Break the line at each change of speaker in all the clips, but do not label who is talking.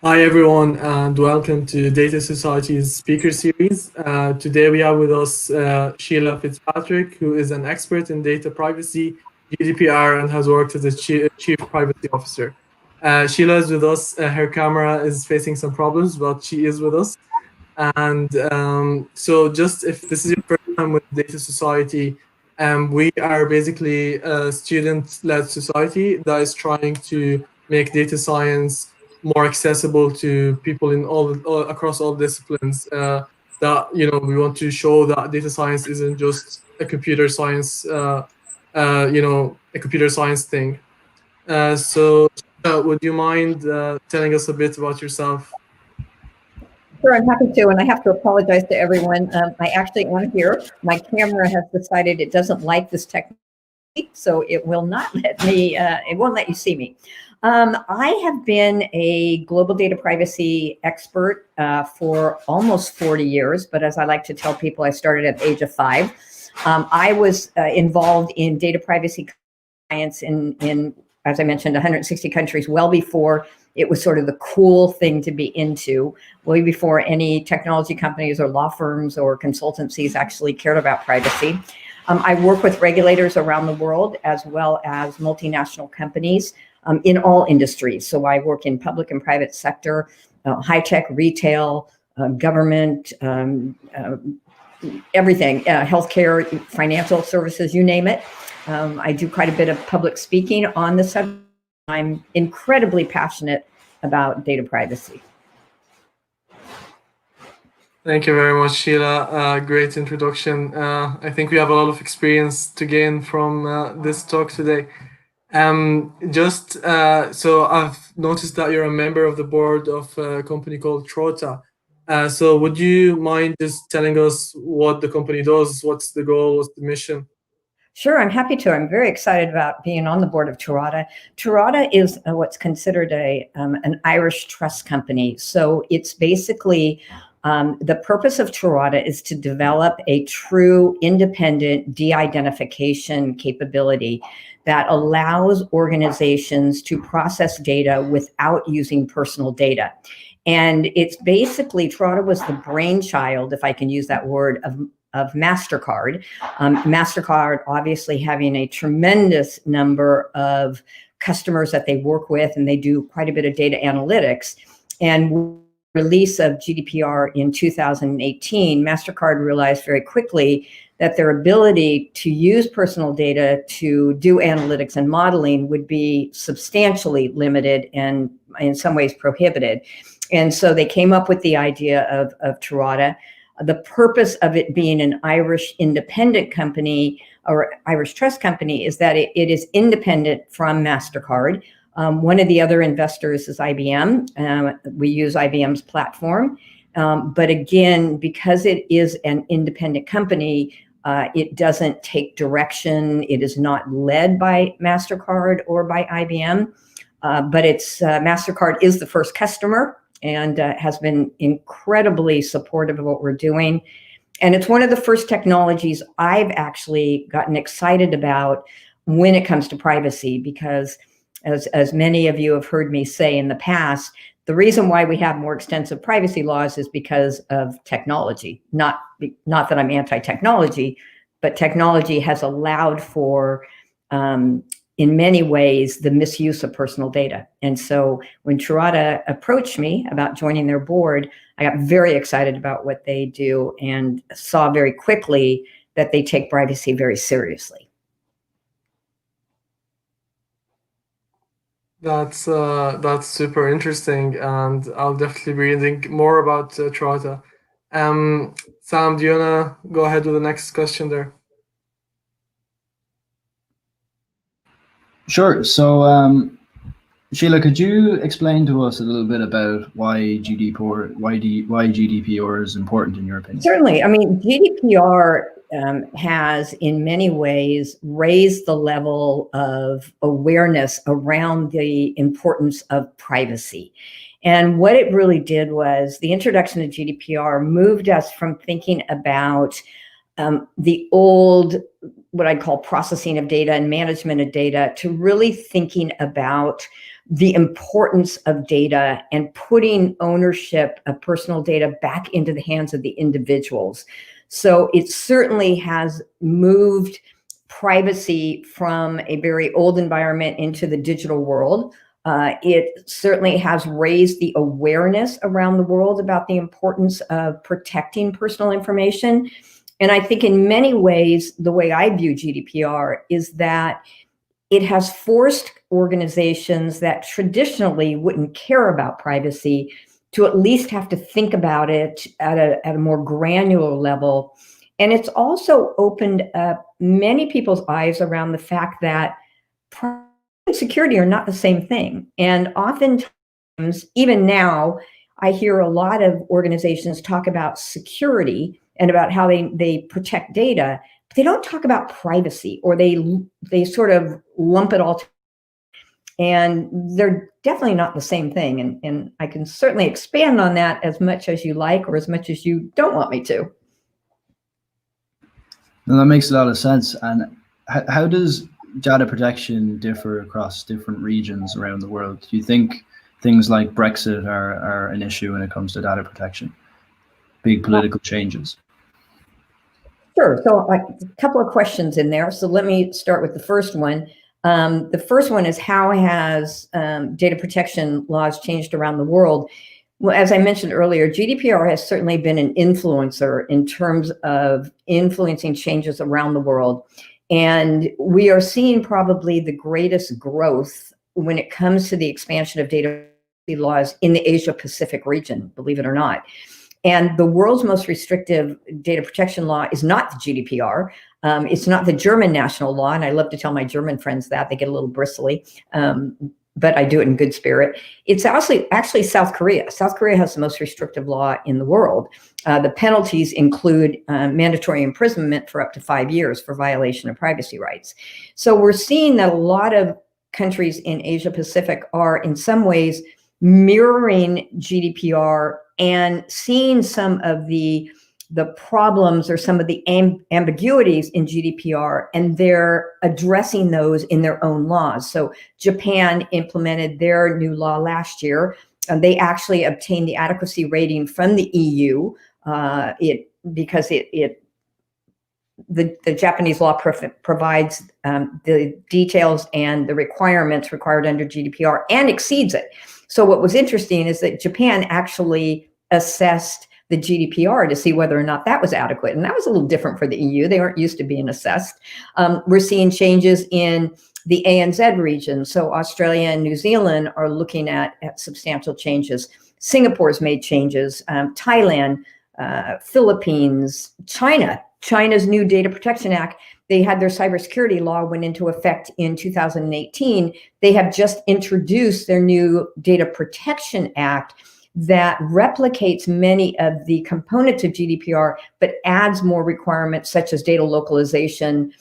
Hi everyone, and welcome to Data Society's speaker series. Today we have with us Sheila FitzPatrick, who is an expert in data privacy, GDPR, and has worked as a chief privacy officer. Sheila is with us. Her camera is facing some problems, but she is with us. And so, just if this is your first time with Data Society, we are basically a student-led society that is trying to make data science more accessible to people in all across all disciplines. That we want to show that data science isn't just a computer science, a computer science thing. Would you mind telling us a bit about yourself?
Sure, I'm happy to, and I have to apologize to everyone. I actually on here, my camera has decided it doesn't like this technique, so it will not let me, it won't let you see me. I have been a global data privacy expert for almost 40 years, but as I like to tell people, I started at the age of 5. I was involved in data privacy science in, as I mentioned, 160 countries well before it was sort of the cool thing to be into, way before any technology companies or law firms or consultancies actually cared about privacy. I work with regulators around the world as well as multinational companies in all industries. So I work in public and private sector, high-tech, retail, government, everything, healthcare, financial services, you name it. I do quite a bit of public speaking on the subject. I'm incredibly passionate about data privacy.
Thank you very much, Sheila. Great introduction. I think we have a lot of experience to gain from this talk today. So I've noticed that you're a member of the board of a company called Torada. So would you mind just telling us what the company does? What's the goal? What's the mission?
Sure, I'm happy to. I'm very excited about being on the board of Torada. Torada is what's considered an Irish trust company. So it's basically the purpose of Torada is to develop a true independent de-identification capability that allows organizations to process data without using personal data. And it's basically, Torada was the brainchild, if I can use that word, of MasterCard. MasterCard obviously having a tremendous number of customers that they work with, and they do quite a bit of data analytics. And release of GDPR in 2018, MasterCard realized very quickly that their ability to use personal data to do analytics and modeling would be substantially limited and in some ways prohibited. And so they came up with the idea of Torada. The purpose of it being an Irish independent company or Irish trust company is that it is independent from MasterCard. One of the other investors is IBM. We use IBM's platform. But again, because it is an independent company, it doesn't take direction. It is not led by MasterCard or by IBM, but MasterCard is the first customer and has been incredibly supportive of what we're doing. And it's one of the first technologies I've actually gotten excited about when it comes to privacy, because as many of you have heard me say in the past, the reason why we have more extensive privacy laws is because of technology. Not that I'm anti-technology, but technology has allowed for, in many ways, the misuse of personal data. And so when Torada approached me about joining their board, I got very excited about what they do and saw very quickly that they take privacy very seriously.
That's super interesting, and I'll definitely be reading more about Torada. Sam, do you wanna go ahead with the next question there?
Sure. So, Sheila, could you explain to us a little bit about why GDPR is important in your opinion?
Certainly. I mean, GDPR has in many ways raised the level of awareness around the importance of privacy. And what it really did was the introduction of GDPR moved us from thinking about the old, what I'd call processing of data and management of data, to really thinking about the importance of data and putting ownership of personal data back into the hands of the individuals. So it certainly has moved privacy from a very old environment into the digital world. It certainly has raised the awareness around the world about the importance of protecting personal information. And I think in many ways, the way I view GDPR is that it has forced organizations that traditionally wouldn't care about privacy to at least have to think about it at a more granular level. And it's also opened up many people's eyes around the fact that privacy and security are not the same thing. And oftentimes, even now, I hear a lot of organizations talk about security and about how they protect data, but they don't talk about privacy, or they sort of lump it all together. And they're definitely not the same thing. And I can certainly expand on that as much as you like, or as much as you don't want me to.
No, that makes a lot of sense. And how does data protection differ across different regions around the world? Do you think things like Brexit are an issue when it comes to data protection? Big political changes?
Sure. So a couple of questions in there. So let me start with the first one. The first one is, how has data protection laws changed around the world? Well, as I mentioned earlier, GDPR has certainly been an influencer in terms of influencing changes around the world. And we are seeing probably the greatest growth when it comes to the expansion of data laws in the Asia Pacific region, believe it or not. And the world's most restrictive data protection law is not the GDPR. It's not the German national law. And I love to tell my German friends that. They get a little bristly, but I do it in good spirit. It's actually South Korea. South Korea has the most restrictive law in the world. The penalties include mandatory imprisonment for up to 5 years for violation of privacy rights. So we're seeing that a lot of countries in Asia Pacific are in some ways mirroring GDPR and seeing some of the problems or some of the ambiguities in GDPR, and they're addressing those in their own laws. So Japan implemented their new law last year, and they actually obtained the adequacy rating from the EU because the Japanese law provides the details and the requirements required under GDPR and exceeds it. So what was interesting is that Japan actually assessed the GDPR to see whether or not that was adequate. And that was a little different for the EU. They aren't used to being assessed. We're seeing changes in the ANZ region. So Australia and New Zealand are looking at substantial changes. Singapore's made changes. Thailand, Philippines, China's new Data Protection Act, they had their cybersecurity law went into effect in 2018. They have just introduced their new Data Protection Act that replicates many of the components of GDPR, but adds more requirements such as data localization,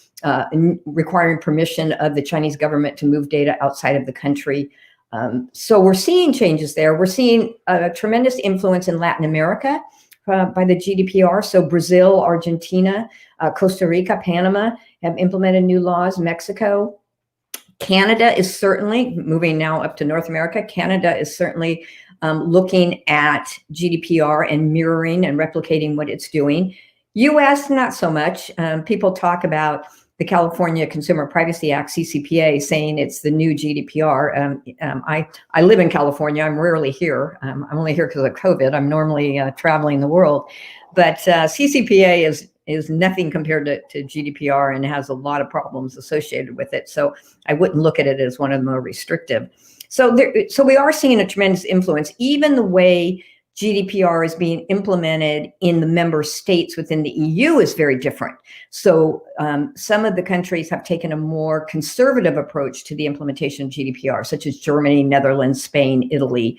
requiring permission of the Chinese government to move data outside of the country. So we're seeing changes there. We're seeing a tremendous influence in Latin America by the GDPR. So Brazil, Argentina, Costa Rica, Panama have implemented new laws. Mexico, Canada is certainly moving now up to North America. Canada is certainly looking at GDPR and mirroring and replicating what it's doing. US, not so much. People talk about the California Consumer Privacy Act, CCPA, saying it's the new GDPR. I live in California. I'm rarely here. I'm only here because of COVID. I'm normally traveling the world. But CCPA is nothing compared to GDPR and has a lot of problems associated with it. So I wouldn't look at it as one of the more restrictive. So we are seeing a tremendous influence. Even the way GDPR is being implemented in the member states within the EU is very different. So some of the countries have taken a more conservative approach to the implementation of GDPR, such as Germany, Netherlands, Spain, Italy.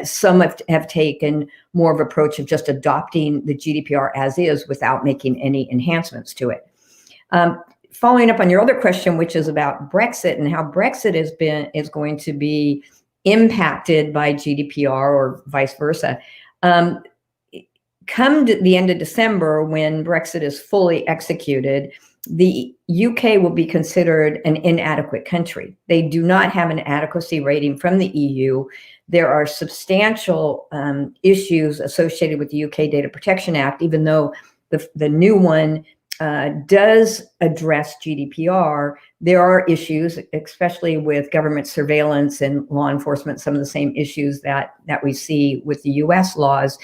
Some have taken more of an approach of just adopting the GDPR as is without making any enhancements to it. Following up on your other question, which is about Brexit and how Brexit is going to be impacted by GDPR or vice versa. Come to the end of December, when Brexit is fully executed, the UK will be considered an inadequate country. They do not have an adequacy rating from the EU. There are substantial issues associated with the UK Data Protection Act, even though the new one does address GDPR. There are issues, especially with government surveillance and law enforcement, some of the same issues that we see with the US laws.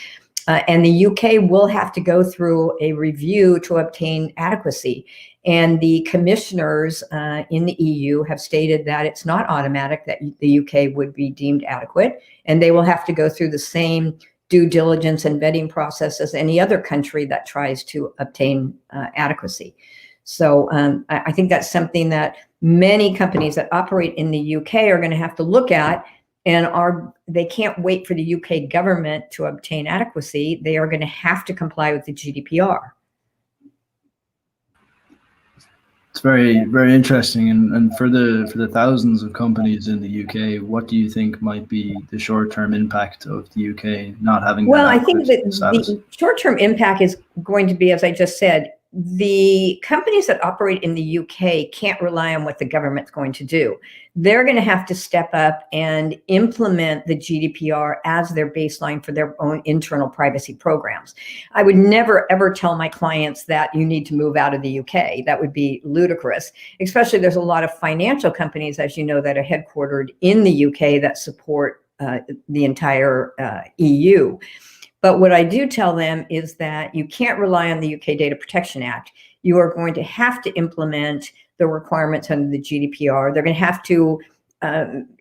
And the UK will have to go through a review to obtain adequacy. And the commissioners in the EU have stated that it's not automatic that the UK would be deemed adequate, and they will have to go through the same due diligence and vetting process as any other country that tries to obtain adequacy. So I think that's something that many companies that operate in the UK are going to have to look at, and they can't wait for the UK government to obtain adequacy. They are going to have to comply with the GDPR.
It's very, very interesting. And for the thousands of companies in the UK, what do you think might be the short-term impact of the UK not having?
Well, I think that the short-term impact is going to be, as I just said, the companies that operate in the UK can't rely on what the government's going to do. They're going to have to step up and implement the GDPR as their baseline for their own internal privacy programs. I would never, ever tell my clients that you need to move out of the UK. That would be ludicrous. Especially there's a lot of financial companies, as you know, that are headquartered in the UK that support the entire EU. But what I do tell them is that you can't rely on the UK Data Protection Act. You are going to have to implement the requirements under the GDPR. They're going to have to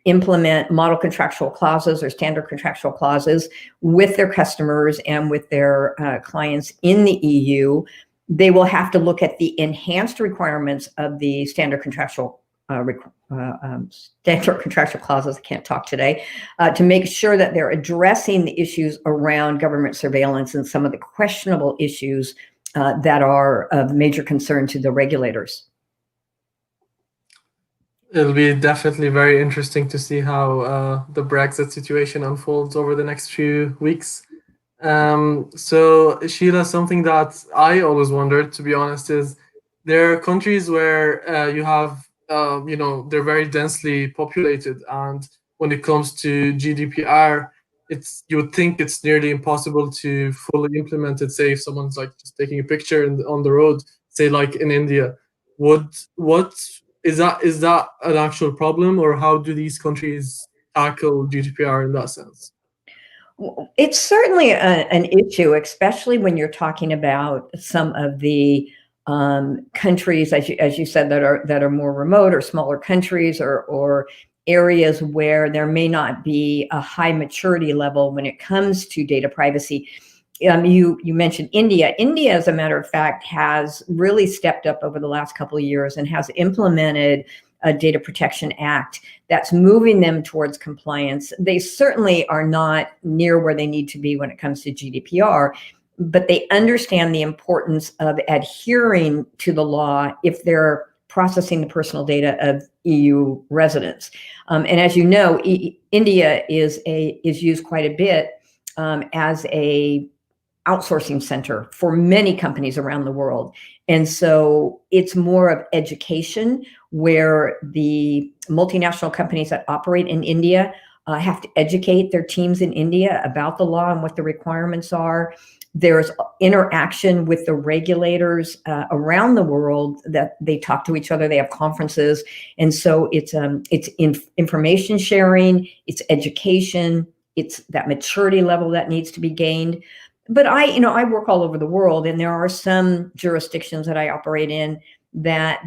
implement model contractual clauses or standard contractual clauses with their customers and with their clients in the EU. They will have to look at the enhanced requirements of the standard contractual clauses, I can't talk today, to make sure that they're addressing the issues around government surveillance and some of the questionable issues that are of major concern to the regulators.
It'll be definitely very interesting to see how the Brexit situation unfolds over the next few weeks. So Sheila, something that I always wondered, to be honest, is there are countries where you have they're very densely populated, and when it comes to GDPR, you would think it's nearly impossible to fully implement it. Say if someone's like just taking a picture on the road, say like in India, what is that an actual problem, or how do these countries tackle GDPR in that sense?
It's certainly an issue, especially when you're talking about some of the countries, as you said, that are more remote or smaller countries or areas where there may not be a high maturity level when it comes to data privacy. You mentioned India. India, as a matter of fact, has really stepped up over the last couple of years and has implemented a Data Protection Act that's moving them towards compliance. They certainly are not near where they need to be when it comes to GDPR, but they understand the importance of adhering to the law if they're processing the personal data of EU residents. And as you know, India is used quite a bit as a outsourcing center for many companies around the world. And so it's more of education, where the multinational companies that operate in India have to educate their teams in India about the law and what the requirements are. There's interaction with the regulators around the world, that they talk to each other, they have conferences. And so it's information sharing, it's education, it's that maturity level that needs to be gained. But I work all over the world, and there are some jurisdictions that I operate in that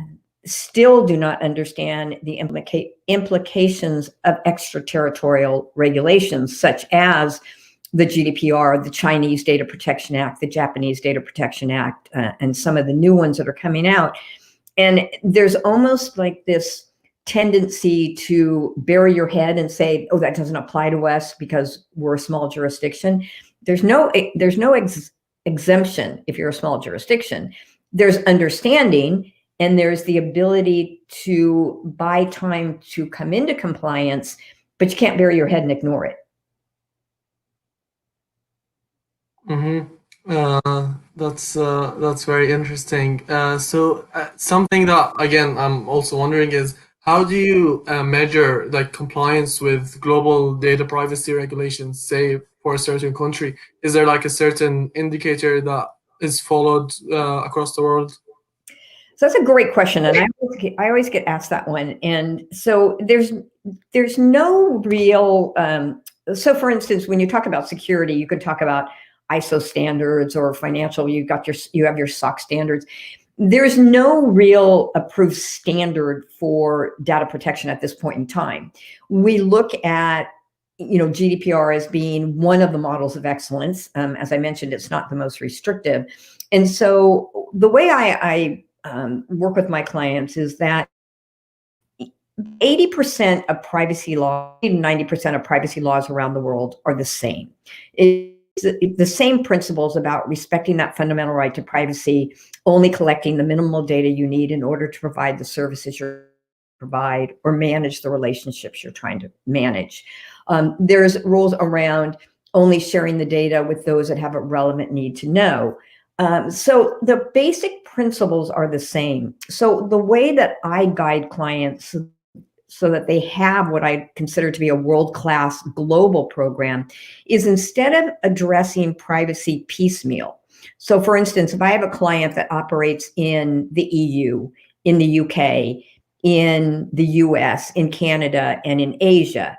still do not understand the implications of extraterritorial regulations, such as the GDPR, the Chinese Data Protection Act, the Japanese Data Protection Act, and some of the new ones that are coming out. And there's almost like this tendency to bury your head and say, oh, that doesn't apply to us because we're a small jurisdiction. There's no exemption if you're a small jurisdiction. There's understanding, and there's the ability to buy time to come into compliance, but you can't bury your head and ignore it.
Mm-hmm. That's very interesting. Something that again I'm also wondering is how do you measure like compliance with global data privacy regulations, say for a certain country? Is there like a certain indicator that is followed across the world?
So that's a great question, and I always get asked that one. And so there's no real. So, for instance, when you talk about security, you could talk about ISO standards or financial. You have your SOC standards. There's no real approved standard for data protection at this point in time. We look at GDPR as being one of the models of excellence. As I mentioned, it's not the most restrictive, and so the way I work with my clients is that 80% of privacy law, 90% of privacy laws around the world are the same. It's the same principles about respecting that fundamental right to privacy, only collecting the minimal data you need in order to provide the services you provide or manage the relationships you're trying to manage. There's rules around only sharing the data with those that have a relevant need to know. So the basic principles are the same. So the way that I guide clients so that they have what I consider to be a world-class global program is instead of addressing privacy piecemeal. So for instance, if I have a client that operates in the EU, in the UK, in the US, in Canada, and in Asia,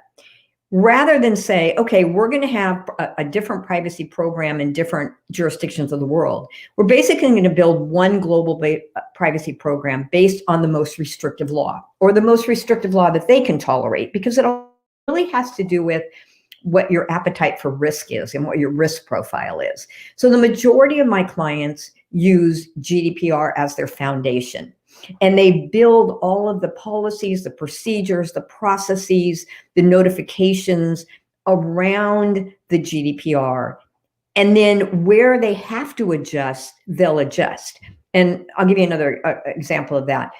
rather than say, okay, we're going to have a different privacy program in different jurisdictions of the world, we're basically going to build one global privacy program based on the most restrictive law or the most restrictive law that they can tolerate, because it really has to do with what your appetite for risk is and what your risk profile is. So the majority of my clients use GDPR as their foundation. And they build all of the policies, the procedures, the processes, the notifications around the GDPR. And then where they have to adjust, they'll adjust. And I'll give you another example of that.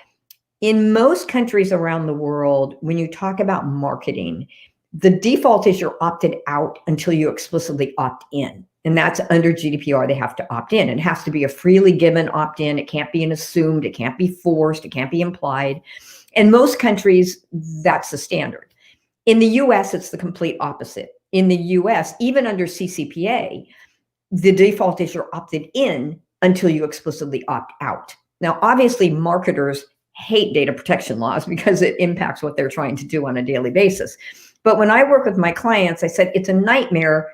In most countries around the world, when you talk about marketing, the default is you're opted out until you explicitly opt in. And that's under GDPR, they have to opt in. It has to be a freely given opt-in. It can't be an assumed, it can't be forced, it can't be implied. In most countries, that's the standard. In the US, it's the complete opposite. In the US, even under CCPA, the default is you're opted in until you explicitly opt out. Now, obviously, marketers hate data protection laws because it impacts what they're trying to do on a daily basis. But when I work with my clients, I said, it's a nightmare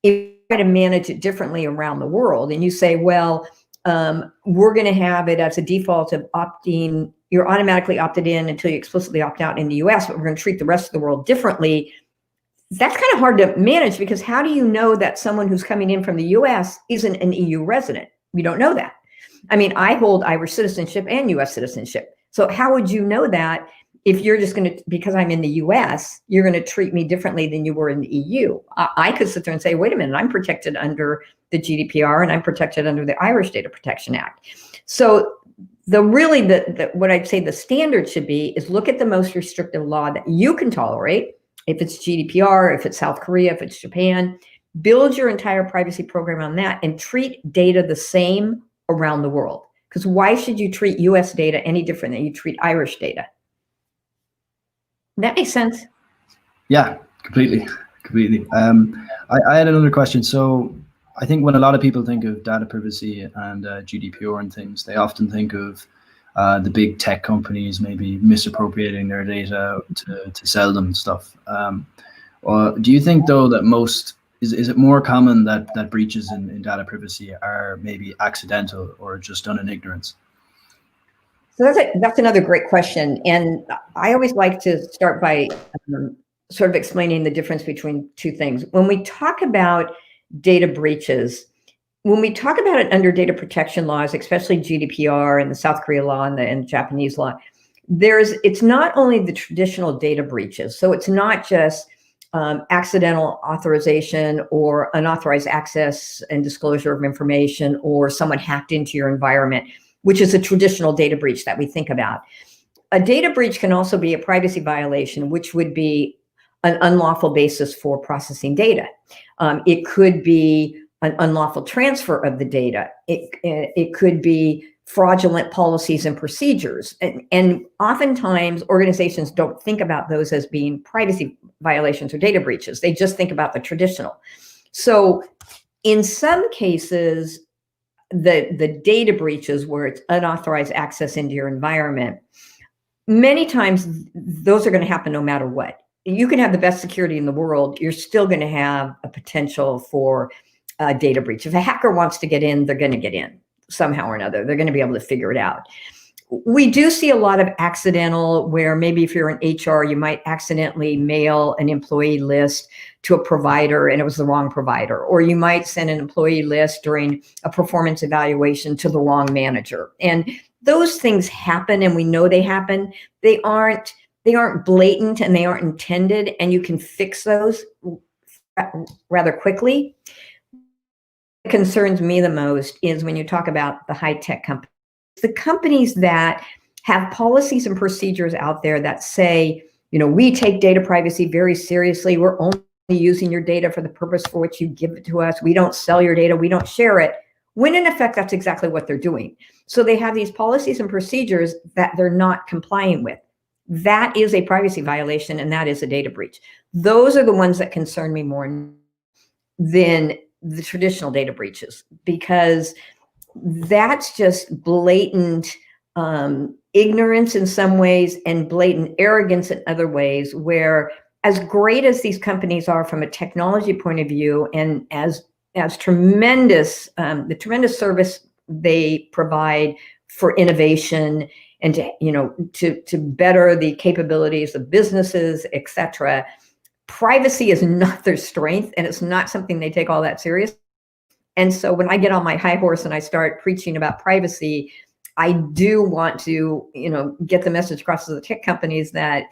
if you try to manage it differently around the world. And you say, well, we're going to have it as a default of opting, you're automatically opted in until you explicitly opt out in the US, but we're going to treat the rest of the world differently. That's kind of hard to manage, because how do you know that someone who's coming in from the US isn't an EU resident? We don't know that. I mean, I hold Irish citizenship and US citizenship. So how would you know that if you're just going to, because I'm in the US, you're going to treat me differently than you were in the EU? I could sit there and say, wait a minute, I'm protected under the GDPR and I'm protected under the Irish Data Protection Act. So what I'd say the standard should be is look at the most restrictive law that you can tolerate. If it's GDPR, if it's South Korea, if it's Japan, build your entire privacy program on that and treat data the same around the world. Because why should you treat US data any different than you treat Irish data? That makes sense.
Yeah, completely. I had another question. So I think when a lot of people think of data privacy and GDPR and things, they often think of the big tech companies maybe misappropriating their data to sell them stuff. Do you think though that is it more common that breaches in data privacy are maybe accidental or just done in ignorance?
So that's another great question. And I always like to start by sort of explaining the difference between two things. When we talk about data breaches, when we talk about it under data protection laws, especially GDPR and the South Korea law and the Japanese law, it's not only the traditional data breaches. So it's not just accidental authorization or unauthorized access and disclosure of information, or someone hacked into your environment, which is a traditional data breach that we think about. A data breach can also be a privacy violation, which would be an unlawful basis for processing data. It could be an unlawful transfer of the data. It could be fraudulent policies and procedures. And oftentimes organizations don't think about those as being privacy violations or data breaches. They just think about the traditional. So in some cases, the data breaches where it's unauthorized access into your environment, many times those are going to happen no matter what. You can have the best security in the world, you're still going to have a potential for a data breach. If a hacker wants to get in, they're going to get in somehow or another. They're going to be able to figure it out. We do see a lot of accidental where maybe if you're in HR, you might accidentally mail an employee list to a provider and it was the wrong provider, or you might send an employee list during a performance evaluation to the wrong manager. And those things happen, and we know they happen. They aren't blatant and they aren't intended, and you can fix those rather quickly. What concerns me the most is when you talk about the high-tech companies. The companies that have policies and procedures out there that say, we take data privacy very seriously. We're only using your data for the purpose for which you give it to us. We don't sell your data. We don't share it. When in effect, that's exactly what they're doing. So they have these policies and procedures that they're not complying with. That is a privacy violation, and that is a data breach. Those are the ones that concern me more than the traditional data breaches, because that's just blatant ignorance in some ways and blatant arrogance in other ways, where as great as these companies are from a technology point of view, and as tremendous, the tremendous service they provide for innovation and to better the capabilities of businesses, et cetera, privacy is not their strength, and it's not something they take all that serious. And so when I get on my high horse and I start preaching about privacy, I do want to, get the message across to the tech companies that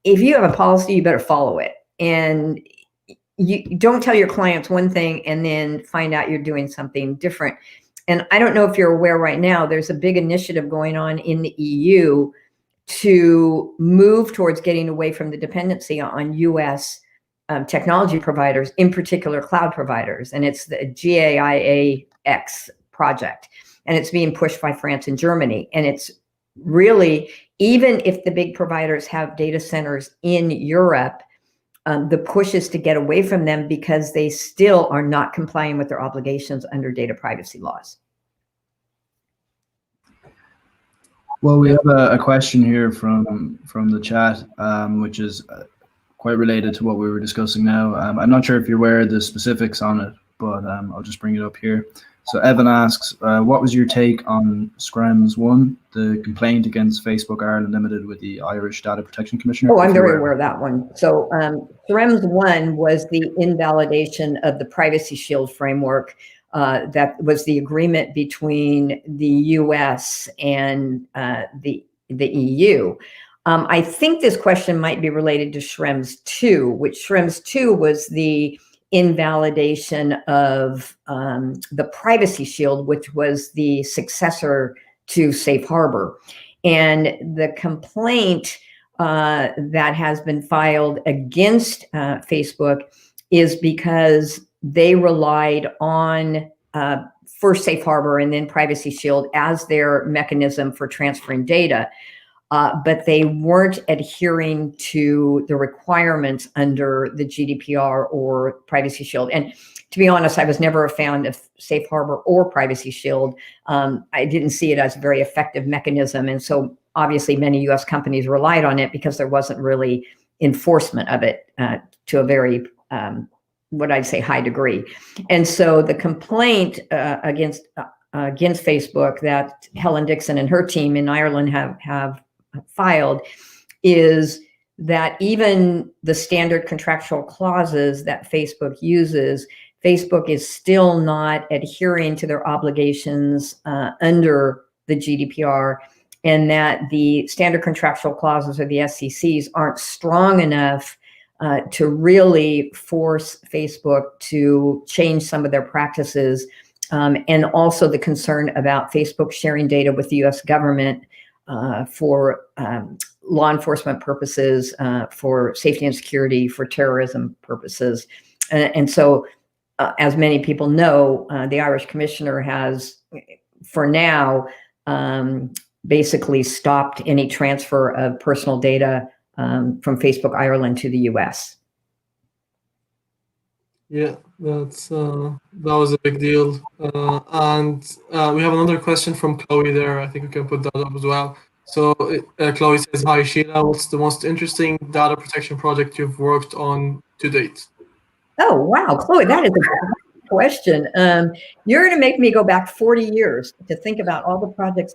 if you have a policy, you better follow it. And you don't tell your clients one thing and then find out you're doing something different. And I don't know if you're aware right now, there's a big initiative going on in the EU to move towards getting away from the dependency on US technology providers, in particular cloud providers. And it's the GAIAX project. And it's being pushed by France and Germany. And it's really, even if the big providers have data centers in Europe, the push is to get away from them because they still are not complying with their obligations under data privacy laws.
Well, we have a question here from the chat, which is quite related to what we were discussing now. I'm not sure if you're aware of the specifics on it, but I'll just bring it up here. So Evan asks, what was your take on Schrems 1, the complaint against Facebook Ireland Limited with the Irish Data Protection Commissioner?
Oh, I'm very aware of that one. So Schrems 1 was the invalidation of the Privacy Shield framework. That was the agreement between the US and the EU. I think this question might be related to Schrems 2, which Schrems 2 was the invalidation of the Privacy Shield, which was the successor to Safe Harbor. And the complaint that has been filed against Facebook is because they relied on first Safe Harbor and then Privacy Shield as their mechanism for transferring data. But they weren't adhering to the requirements under the GDPR or Privacy Shield. And to be honest, I was never a fan of Safe Harbor or Privacy Shield. I didn't see it as a very effective mechanism. And so obviously many US companies relied on it because there wasn't really enforcement of it to a very, what I'd say, high degree. And so the complaint against Facebook that Helen Dixon and her team in Ireland have filed is that even the standard contractual clauses that Facebook uses, Facebook is still not adhering to their obligations under the GDPR, and that the standard contractual clauses or the SCCs aren't strong enough to really force Facebook to change some of their practices, and also the concern about Facebook sharing data with the US government for law enforcement purposes, for safety and security, for terrorism purposes. And so as many people know, the Irish Commissioner has, for now, basically stopped any transfer of personal data from Facebook Ireland to the US.
Yeah, that was a big deal. And we have another question from Chloe there. I think we can put that up as well. So Chloe says, "Hi Sheila, what's the most interesting data protection project you've worked on to date?"
Oh, wow, Chloe, that is a great question. You're going to make me go back 40 years to think about all the projects.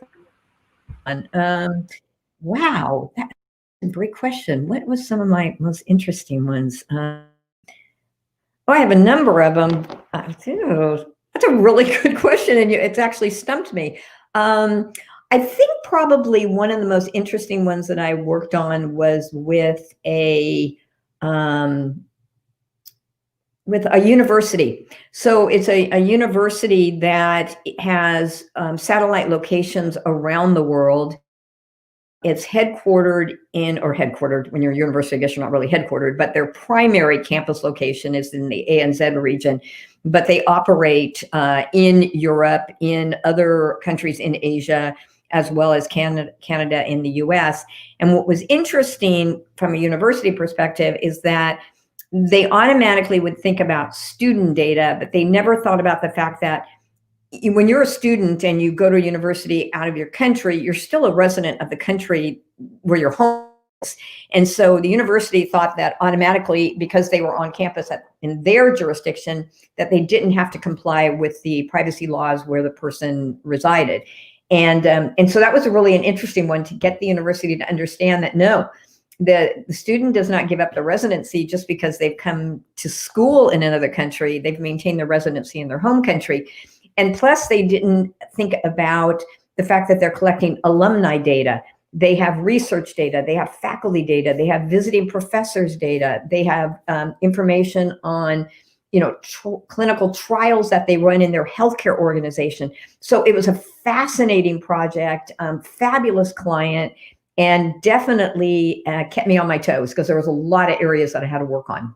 Wow, that's a great question. What was some of my most interesting ones? I have a number of them. That's a really good question, and it's actually stumped me. I think probably one of the most interesting ones that I worked on was with a university. So it's a university that has satellite locations around the world. It's headquartered when you're a university, I guess you're not really headquartered, but their primary campus location is in the ANZ region. But they operate in Europe, in other countries in Asia, as well as Canada in the US. And what was interesting from a university perspective is that they automatically would think about student data, but they never thought about the fact that when you're a student and you go to a university out of your country, you're still a resident of the country where your home is. And so the university thought that automatically, because they were on campus in their jurisdiction, that they didn't have to comply with the privacy laws where the person resided. And so that was really an interesting one to get the university to understand that no, the student does not give up the residency just because they've come to school in another country. They've maintained their residency in their home country. And plus, they didn't think about the fact that they're collecting alumni data. They have research data. They have faculty data. They have visiting professors data. They have information on, clinical trials that they run in their healthcare organization. So it was a fascinating project, fabulous client, and definitely kept me on my toes because there was a lot of areas that I had to work on.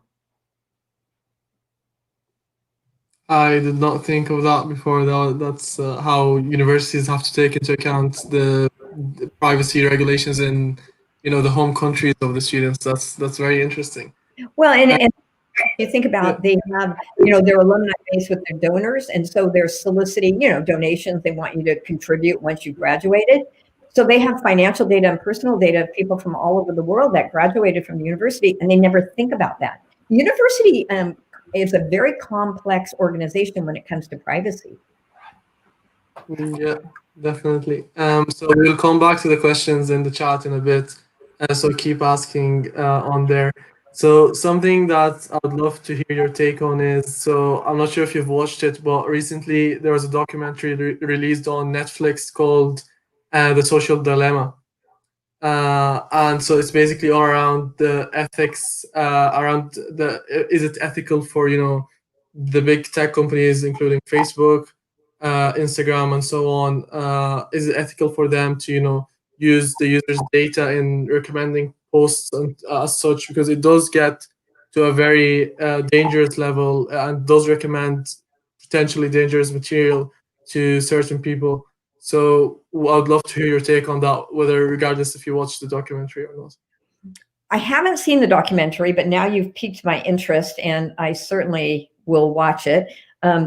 I did not think of that before. That's how universities have to take into account the privacy regulations in, the home countries of the students. That's very interesting.
Well, and you think about, they have, their alumni base with their donors, and so they're soliciting, donations. They want you to contribute once you graduated. So they have financial data and personal data of people from all over the world that graduated from the university, and they never think about that. The university is a very complex organization when it comes to privacy.
Yeah, definitely. So we'll come back to the questions in the chat in a bit. So keep asking on there. So something that I would love to hear your take on is, so I'm not sure if you've watched it, but recently there was a documentary released on Netflix called The Social Dilemma. And so it's basically all around the ethics, is it ethical for, the big tech companies, including Facebook, Instagram, and so on? Is it ethical for them to, use the user's data in recommending posts and as such, because it does get to a very dangerous level and does recommend potentially dangerous material to certain people. So I would love to hear your take on that, whether regardless if you watched the documentary or not.
I haven't seen the documentary, but now you've piqued my interest, and I certainly will watch it.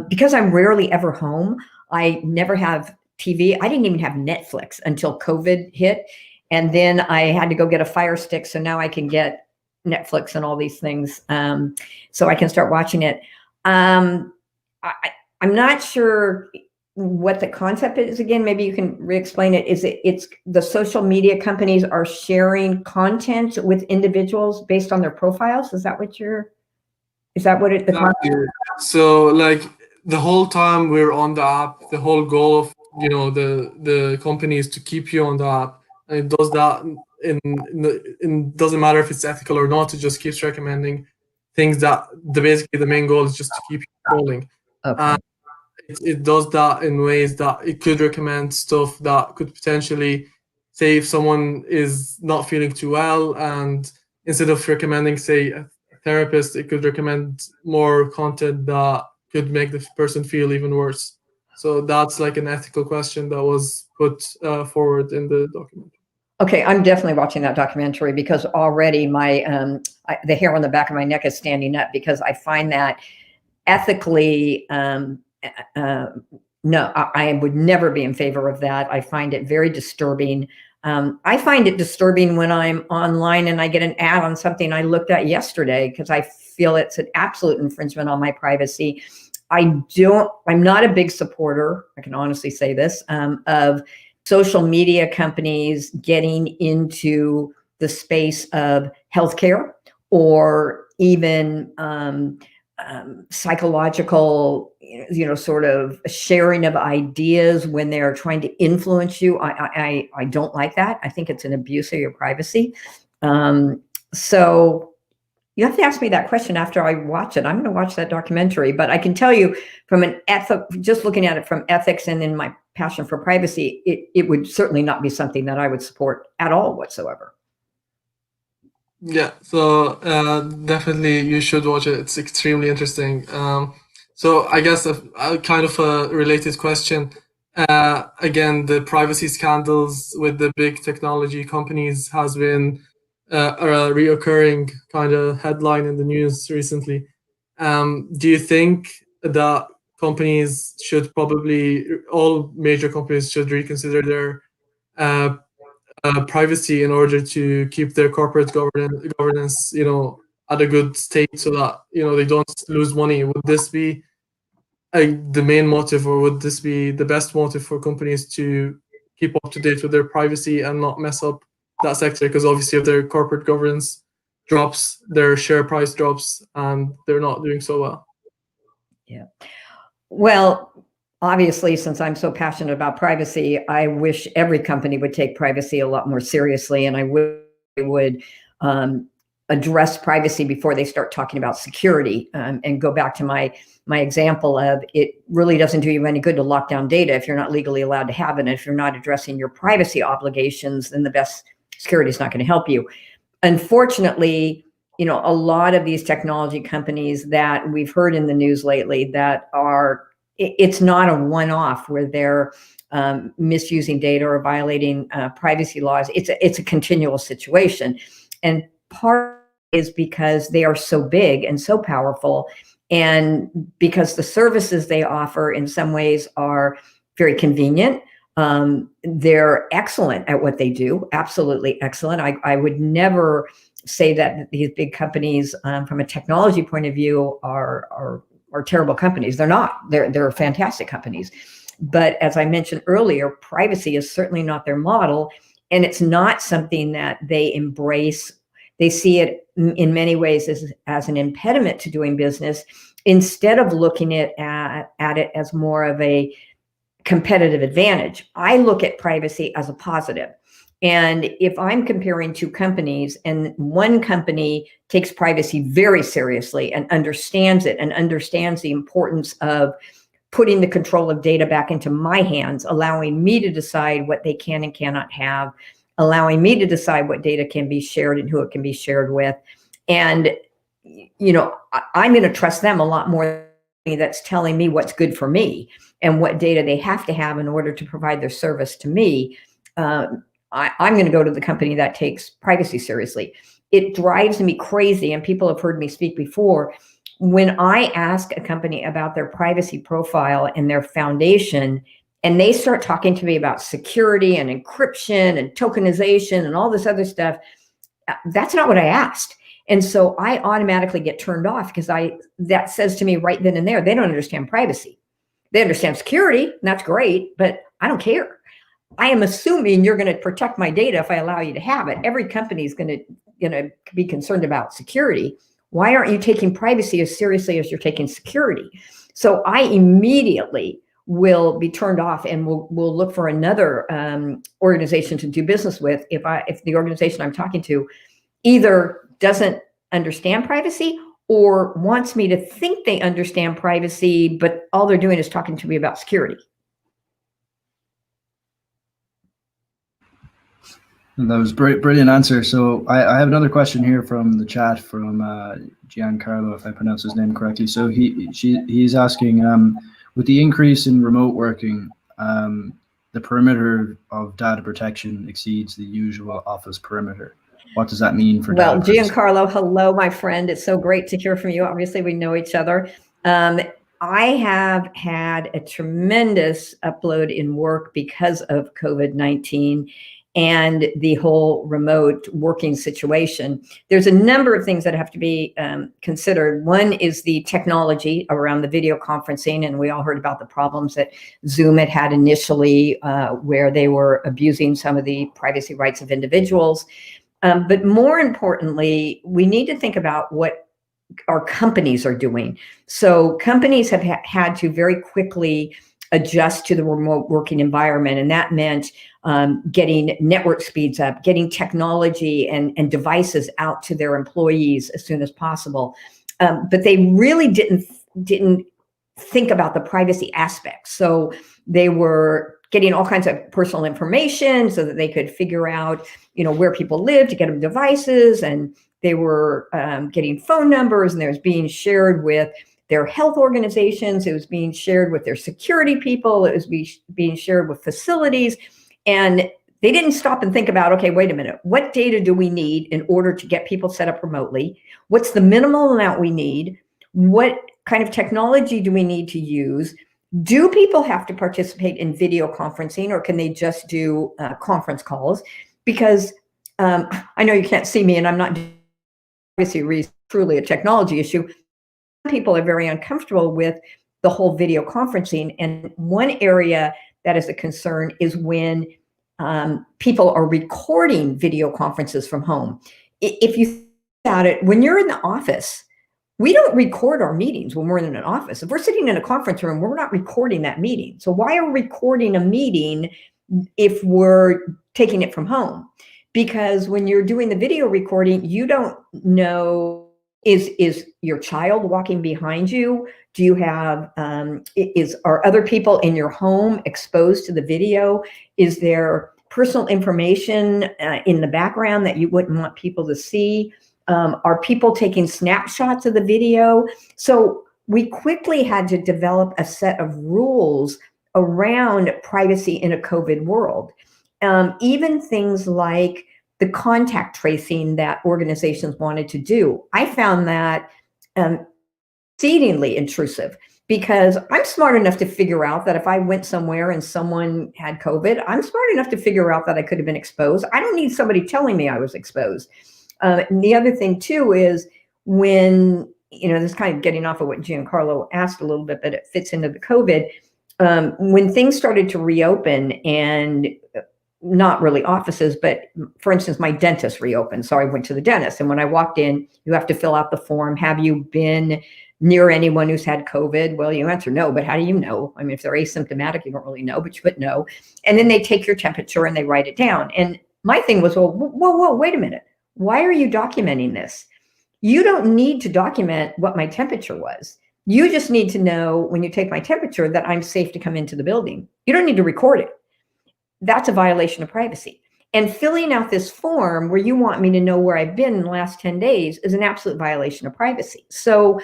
Because I'm rarely ever home, I never have TV. I didn't even have Netflix until COVID hit. And then I had to go get a Fire Stick. So now I can get Netflix and all these things. So I can start watching it. I'm not sure what the concept is. Again, maybe you can re-explain it. It's the social media companies are sharing content with individuals based on their profiles? Is that what
So like the whole time we're on the app, the whole goal of the company is to keep you on the app, and it does that in doesn't matter if it's ethical or not. It just keeps recommending things that basically the main goal is just to keep you scrolling.
Okay.
It does that in ways that it could recommend stuff that could potentially, say, if someone is not feeling too well, and instead of recommending, say, a therapist, it could recommend more content that could make the person feel even worse. So that's like an ethical question that was put forward in the document.
Okay, I'm definitely watching that documentary because already the hair on the back of my neck is standing up because I find that ethically, no, I would never be in favor of that. I find it very disturbing. I find it disturbing when I'm online and I get an ad on something I looked at yesterday because I feel it's an absolute infringement on my privacy. I'm not a big supporter, I can honestly say this, of social media companies getting into the space of healthcare or even psychological, sort of sharing of ideas when they're trying to influence you. I don't like that. I think it's an abuse of your privacy. So you have to ask me that question after I watch it. I'm going to watch that documentary, but I can tell you from just looking at it from ethics and in my passion for privacy, it would certainly not be something that I would support at all whatsoever.
Yeah, so definitely you should watch it. It's extremely interesting. So I guess a kind of a related question. Again, the privacy scandals with the big technology companies has been a reoccurring kind of headline in the news recently. Do you think that all major companies should reconsider their uh, privacy in order to keep their corporate governance, at a good state so that, they don't lose money? Would this be the main motive, or would this be the best motive for companies to keep up to date with their privacy and not mess up that sector? Because obviously if their corporate governance drops, their share price drops and they're not doing so well.
Yeah. Well, obviously, since I'm so passionate about privacy, I wish every company would take privacy a lot more seriously, and I would address privacy before they start talking about security. And go back to my example of, it really doesn't do you any good to lock down data if you're not legally allowed to have it. And if you're not addressing your privacy obligations, then the best security is not going to help you. Unfortunately, a lot of these technology companies that we've heard in the news lately that it's not a one-off where they're misusing data or violating privacy laws. It's a continual situation. And part is because they are so big and so powerful, and because the services they offer in some ways are very convenient. They're excellent at what they do, absolutely excellent. I would never say that these big companies, from a technology point of view, are terrible companies. They're not. They're fantastic companies. But as I mentioned earlier, privacy is certainly not their model, and it's not something that they embrace. They see it in many ways as an impediment to doing business, instead of looking at it as more of a competitive advantage. I look at privacy as a positive. And if I'm comparing two companies, and one company takes privacy very seriously and understands it and understands the importance of putting the control of data back into my hands, allowing me to decide what they can and cannot have, allowing me to decide what data can be shared and who it can be shared with. And, I'm going to trust them a lot more than that's telling me what's good for me and what data they have to have in order to provide their service to me. I'm going to go to the company that takes privacy seriously. It drives me crazy, and people have heard me speak before, when I ask a company about their privacy profile and their foundation, and they start talking to me about security and encryption and tokenization and all this other stuff. That's not what I asked. And so I automatically get turned off, because that says to me right then and there, they don't understand privacy. They understand security, and that's great, but I don't care. I am assuming you're going to protect my data if I allow you to have it. Every company is going to be concerned about security. Why aren't you taking privacy as seriously as you're taking security? So I immediately will be turned off, and we'll look for another organization to do business with if the organization I'm talking to either doesn't understand privacy or wants me to think they understand privacy, but all they're doing is talking to me about security.
And that was brilliant answer. So I have another question here from the chat from Giancarlo, if I pronounce his name correctly. So he's asking, with the increase in remote working, the perimeter of data protection exceeds the usual office perimeter. What does that mean for data privacy?
Giancarlo, hello, my friend. It's so great to hear from you. Obviously, we know each other. I have had a tremendous upload in work because of COVID-19 and the whole remote working situation. There's a number of things that have to be considered. One is the technology around the video conferencing, and we all heard about the problems that Zoom had initially, where they were abusing some of the privacy rights of individuals. But more importantly, we need to think about what our companies are doing. So companies have had to very quickly adjust to the remote working environment. And that meant getting network speeds up, getting technology and devices out to their employees as soon as possible. But they really didn't think about the privacy aspects. So they were getting all kinds of personal information so that they could figure out, where people live to get them devices. And they were getting phone numbers, and it was being shared with their health organizations. It was being shared with their security people. It was being shared with facilities. And they didn't stop and think about, okay, wait a minute, what data do we need in order to get people set up remotely? What's the minimal amount we need? What kind of technology do we need to use? Do people have to participate in video conferencing, or can they just do conference calls? Because I know you can't see me, and I'm not obviously truly a technology issue. People are very uncomfortable with the whole video conferencing. And one area that is a concern is when people are recording video conferences from home. If you think about it, when you're in the office, we don't record our meetings when we're in an office. If we're sitting in a conference room, we're not recording that meeting. So why are we recording a meeting if we're taking it from home? Because when you're doing the video recording, you don't know, is your child walking behind you? Do you have, are other people in your home exposed to the video? Is there personal information in the background that you wouldn't want people to see? Are people taking snapshots of the video? So we quickly had to develop a set of rules around privacy in a COVID world. Even things like the contact tracing that organizations wanted to do. I found that exceedingly intrusive, because I'm smart enough to figure out that if I went somewhere and someone had COVID, I'm smart enough to figure out that I could have been exposed. I don't need somebody telling me I was exposed. And the other thing too is when, this kind of getting off of what Giancarlo asked a little bit, but it fits into the COVID, when things started to reopen, and not really offices, but for instance, my dentist reopened. So I went to the dentist, and when I walked in, you have to fill out the form. Have you been near anyone who's had COVID? Well, you answer no, but how do you know? I mean, if they're asymptomatic, you don't really know, but you would know. And then they take your temperature and they write it down. And my thing was, well, whoa, wait a minute. Why are you documenting this? You don't need to document what my temperature was. You just need to know when you take my temperature that I'm safe to come into the building. You don't need to record it. That's a violation of privacy. And filling out this form where you want me to know where I've been in the last 10 days is an absolute violation of privacy. So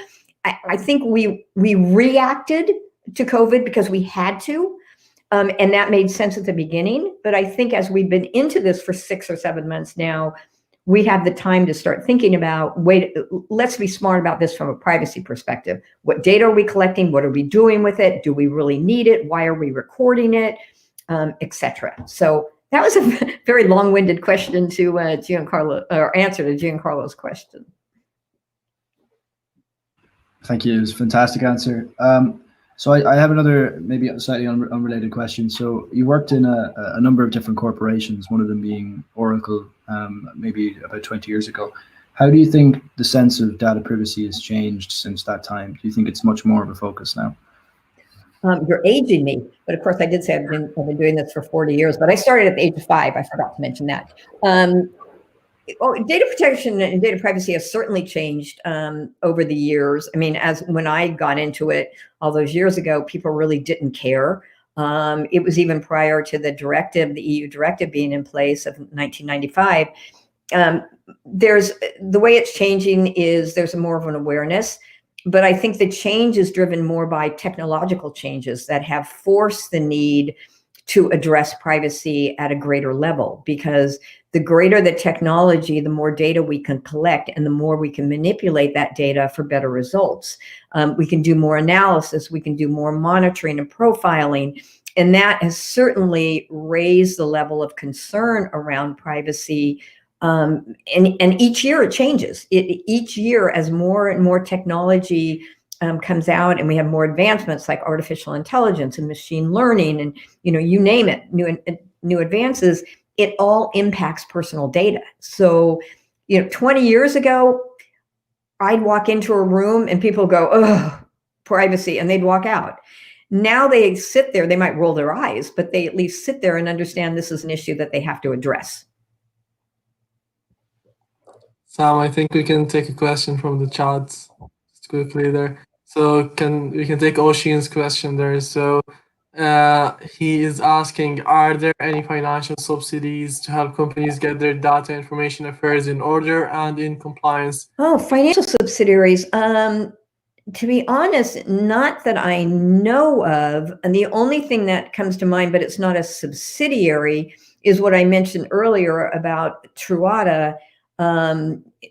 I think we reacted to COVID because we had to, and that made sense at the beginning. But I think as we've been into this for 6 or 7 months now, we have the time to start thinking about, wait, let's be smart about this from a privacy perspective. What data are we collecting? What are we doing with it? Do we really need it? Why are we recording it? Etc. So that was a very long-winded question to Giancarlo, or answer to Giancarlo's question.
Thank you. It was a fantastic answer. So I have another, maybe slightly unrelated question. So you worked in a number of different corporations, one of them being Oracle, maybe about 20 years ago. How do you think the sense of data privacy has changed since that time? Do you think it's much more of a focus now?
You're aging me, but of course I did say I've been doing this for 40 years, but I started at the age of 5. I forgot to mention that. Data protection and data privacy has certainly changed over the years. I mean, when I got into it all those years ago, people really didn't care. It was even prior to the directive, the EU directive being in place of 1995. There's the way it's changing is there's more of an awareness, but I think the change is driven more by technological changes that have forced the need to address privacy at a greater level, because the greater the technology, the more data we can collect and the more we can manipulate that data for better results. We can do more analysis, we can do more monitoring and profiling, and that has certainly raised the level of concern around privacy. And each year it changes. Each year, as more and more technology comes out and we have more advancements like artificial intelligence and machine learning and, you name it, new advances, it all impacts personal data. So, 20 years ago, I'd walk into a room and people go, "Oh, privacy," and they'd walk out. Now they sit there, they might roll their eyes, but they at least sit there and understand this is an issue that they have to address.
Sam, I think we can take a question from the chat just quickly there. So we can take Ocean's question there. So he is asking, are there any financial subsidies to help companies get their data information affairs in order and in compliance?
Oh, financial subsidiaries. To be honest, not that I know of. And the only thing that comes to mind, but it's not a subsidiary, is what I mentioned earlier about Torada,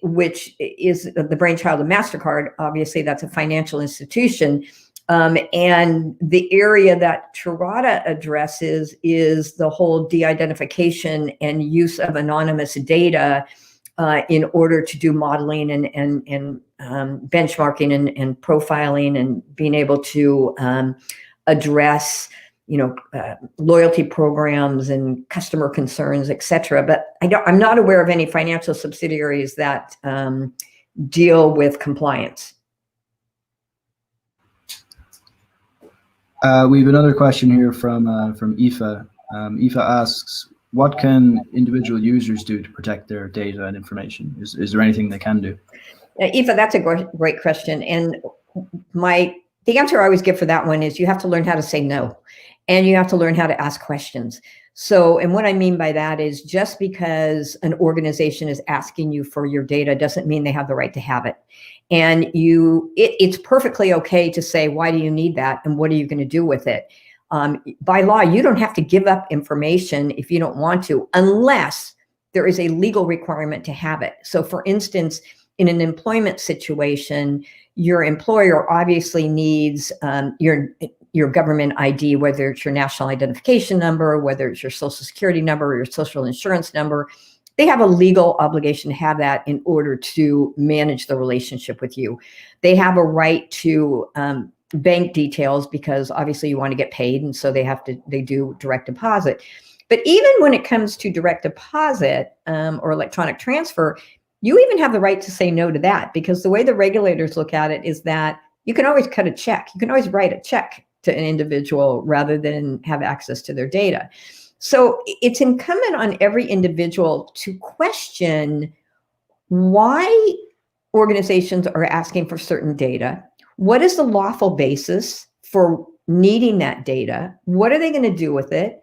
which is the brainchild of MasterCard. Obviously, that's a financial institution. And the area that Torada addresses is the whole de-identification and use of anonymous data in order to do modeling and benchmarking and profiling and being able to address loyalty programs and customer concerns, et cetera. But I'm not aware of any financial subsidiaries that deal with compliance.
We have another question here from Aoife. Aoife asks, what can individual users do to protect their data and information? Is there anything they can do?
Aoife, that's a great question. And the answer I always give for that one is you have to learn how to say no, and you have to learn how to ask questions. So, and what I mean by that is just because an organization is asking you for your data doesn't mean they have the right to have it. And it's perfectly okay to say, why do you need that? And what are you going to do with it? By law, you don't have to give up information if you don't want to, unless there is a legal requirement to have it. So for instance, in an employment situation, your employer obviously needs your government ID, whether it's your national identification number, whether it's your social security number or your social insurance number. They have a legal obligation to have that in order to manage the relationship with you. They have a right to bank details because obviously you want to get paid, and so they do direct deposit. But even when it comes to direct deposit or electronic transfer, you even have the right to say no to that, because the way the regulators look at it is that you can always cut a check. You can always write a check to an individual rather than have access to their data. So it's incumbent on every individual to question why organizations are asking for certain data. What is the lawful basis for needing that data? What are they going to do with it?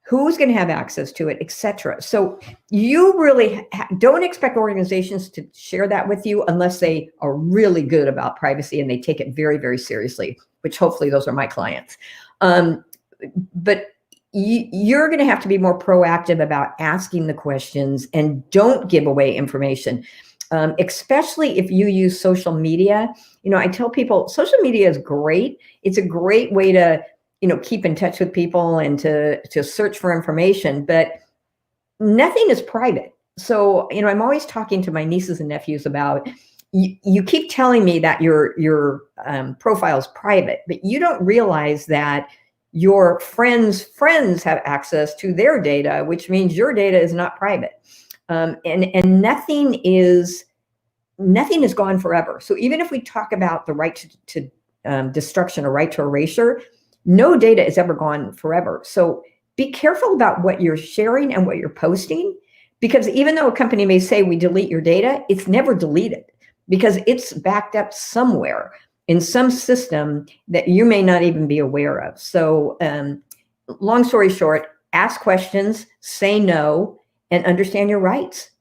Who's going to have access to it, et cetera? So you really don't expect organizations to share that with you unless they are really good about privacy and they take it very, very seriously, which hopefully those are my clients. But you're going to have to be more proactive about asking the questions and don't give away information, especially if you use social media. I tell people social media is great. It's a great way to keep in touch with people and to search for information, but nothing is private. So, I'm always talking to my nieces and nephews about, you keep telling me that your profile is private, but you don't realize that your friends' friends have access to their data, which means your data is not private. And nothing is gone forever. So even if we talk about the right to destruction or right to erasure, no data is ever gone forever. So be careful about what you're sharing and what you're posting, because even though a company may say we delete your data, it's never deleted because it's backed up somewhere in some system that you may not even be aware of. So long story short, ask questions, say no, and understand your rights.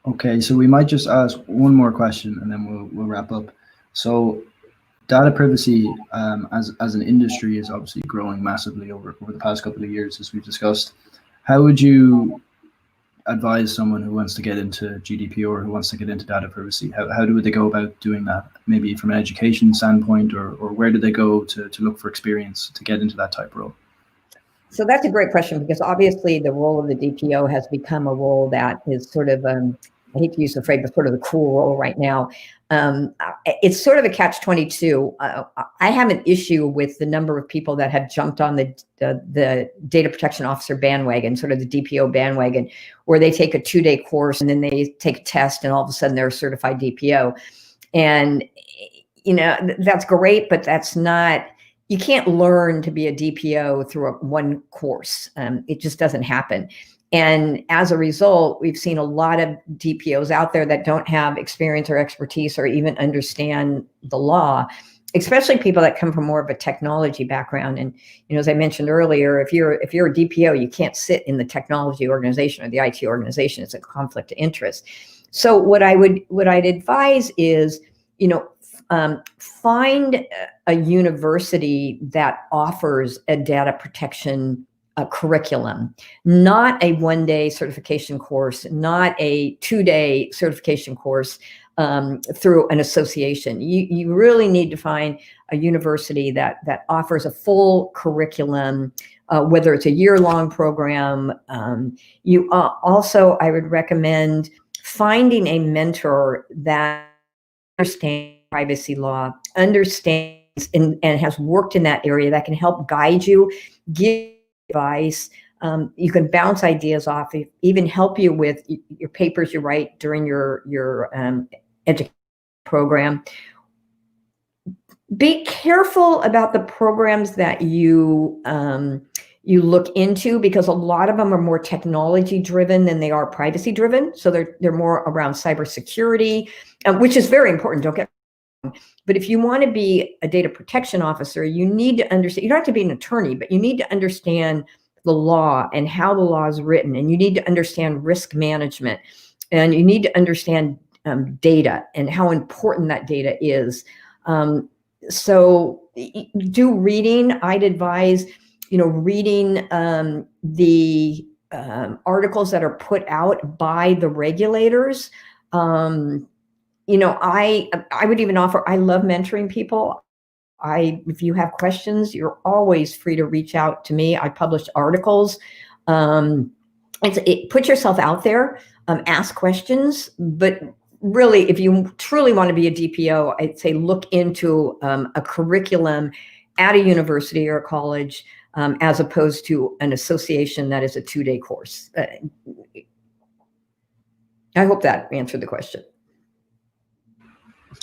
Okay, so we might just ask one more question and then we'll wrap up. So data privacy as an industry is obviously growing massively over the past couple of years, as we've discussed. How would you advise someone who wants to get into GDPR or who wants to get into data privacy? How do they go about doing that? Maybe from an education standpoint, or where do they go to look for experience to get into that type of role?
So that's a great question, because obviously the role of the DPO has become a role that is sort of, I hate to use the phrase, but sort of the cool role right now. It's sort of a catch-22. I have an issue with the number of people that have jumped on the data protection officer bandwagon, sort of the DPO bandwagon, where they take a 2-day course and then they take a test and all of a sudden they're a certified DPO. And, you know, that's great, but that's not, you can't learn to be a DPO through one course. It just doesn't happen. And as a result, we've seen a lot of DPOs out there that don't have experience or expertise or even understand the law, especially people that come from more of a technology background. And, you know, as I mentioned earlier, if you're a DPO, you can't sit in the technology organization or the IT organization. It's a conflict of interest. So what I'd advise is, you know, find a university that offers a data protection curriculum, not a 1-day certification course, not a 2-day certification course through an association. You really need to find a university that offers a full curriculum, whether it's a year-long program. Also, I would recommend finding a mentor that understands privacy law, understands and has worked in that area, that can help guide you, give advice. You can bounce ideas off, even help you with your papers you write during your education program. Be careful about the programs that you look into, because a lot of them are more technology driven than they are privacy driven. So they're more around cybersecurity, which is very important. Don't get me wrong. But if you want to be a data protection officer, you need to understand, you don't have to be an attorney, but you need to understand the law and how the law is written. And you need to understand risk management, and you need to understand data and how important that data is. So do reading. I'd advise, you know, reading the articles that are put out by the regulators. You know, I would even offer, I love mentoring people. If you have questions, you're always free to reach out to me. I publish articles. Put yourself out there, ask questions, but really, if you truly want to be a DPO, I'd say look into a curriculum at a university or a college, as opposed to an association that is a 2-day course. I hope that answered the question.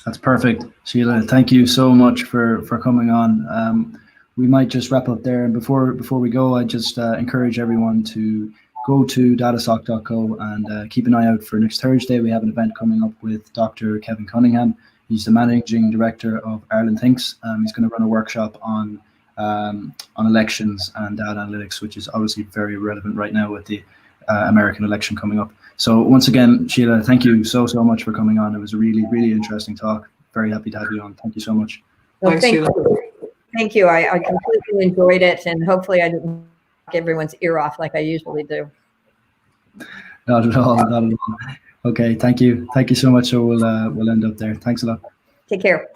That's perfect, Sheila. Thank you so much for coming on. We might just wrap up there. And before we go, I just encourage everyone to go to datasoc.co and keep an eye out for next Thursday. We have an event coming up with Dr. Kevin Cunningham. He's the managing director of Ireland Thinks. He's going to run a workshop on elections and data analytics, which is obviously very relevant right now with the American election coming up. So once again, Sheila, thank you so much for coming on. It was a really, really interesting talk. Very happy to have you on. Thank you so much.
Well, thank you. Thank you. I completely enjoyed it, and hopefully I didn't knock everyone's ear off like I usually do.
Not at all. Not at all. Okay, thank you. Thank you so much. So we'll end up there. Thanks a lot.
Take care.